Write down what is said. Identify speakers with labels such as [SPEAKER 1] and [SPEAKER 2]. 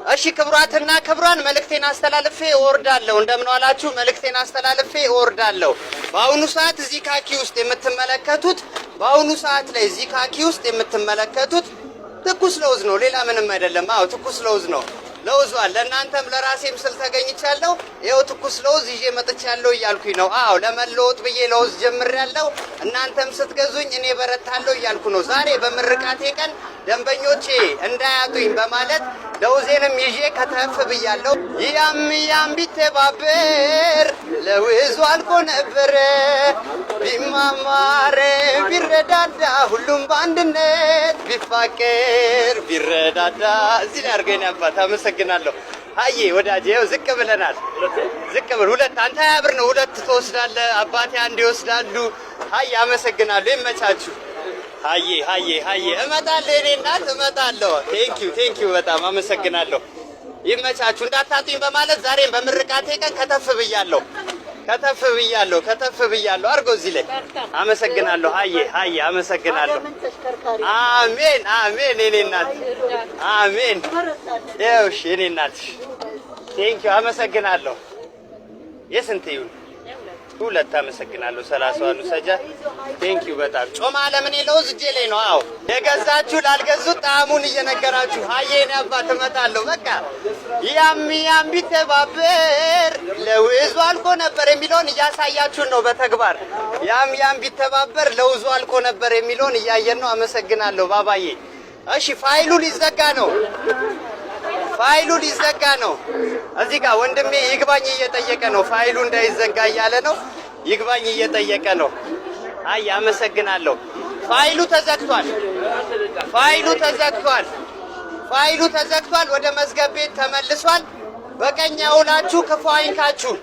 [SPEAKER 1] እሺ ክብራትና ክብራን መልእክቴን አስተላልፌ እወርዳለሁ። እንደምን ዋላችሁ? መልእክቴን አስተላልፌ እወርዳለሁ። በአሁኑ ሰዓት እዚህ ካኪ ውስጥ የምትመለከቱት ትኩስ ለውዝ ነው። ሌላ ምንም አይደለም። አዎ ትኩስ ለውዝ ነው። ለውዟል። ለእናንተም ለራሴም ስል ተገኝቻለሁ። ይኸው ትኩስ ለውዝ ይዤ መጥቻለሁ እያልኩኝ ነው። አዎ ለመለወጥ ብዬ ለውዝ ጀምሬያለሁ። እናንተም ስትገዙኝ እኔ በረታለሁ እያልኩ ነው። ዛሬ በምርቃቴ ቀን ደንበኞቼ እንዳያጡኝ በማለት ለውዜንም ይዤ ከተፍ ብያለሁ። ያም ቢተባበር ለውዙ አልቆ ነበር ቢማማር ቢረዳዳ ሁሉም በአንድነት ቢፋቀር ቢረዳዳ። እዚህ ላይ አድርገኝ አባት አመሰግናለሁ። አዬ ወዳጄ ይኸው ዝቅ ብለናል። ዝቅ ብል ሁለት አንተ 20 ብር ነው ሁለት ትወስዳለህ። አባቴ አንድ ይወስዳሉ። አዬ አመሰግናለሁ። ይመቻችሁ። አዬ እመጣለሁ። የእኔ እናት እመጣለሁ። ቴንኪው በጣም አመሰግናለሁ። ይመቻችሁ። እንዳታጡኝ በማለት ዛሬም በምርቃቴ ቀን ከተፍ ብያለሁ። አድርጎ እዚህ ላይ አመሰግናለሁ። አዬ አመሰግናለሁ። አሜን የእኔ እናት አሜን። ይኸውልሽ የእኔ እናት ቴንኪው አመሰግናለሁ። የስንት ይሁን? ሁለት አመሰግናለሁ። 30 ሰጃ ቴንኪው በጣም ጮማ ለምን ለውዝ እጄ ላይ ነው። አዎ የገዛችሁ ላልገዙት ጣዕሙን እየነገራችሁ አየኔ አባት እመጣለሁ። በቃ ያም ቢተባበር ለውዙ አልቆ ነበር የሚለውን እያሳያችሁን ነው በተግባር። ያም ቢተባበር ለውዙ አልቆ ነበር የሚለውን እያየን ነው። አመሰግናለሁ ባባዬ። እሺ ፋይሉ ሊዘጋ ነው። እዚህ ጋር ወንድሜ ይግባኝ እየጠየቀ ነው። ፋይሉ እንዳይዘጋ እያለ ነው። ይግባኝ እየጠየቀ ነው። አይ አመሰግናለሁ። ፋይሉ ተዘግቷል። ወደ መዝገብ ቤት ተመልሷል። በቀኝ ያውላችሁ ክፉ አይንካችሁ።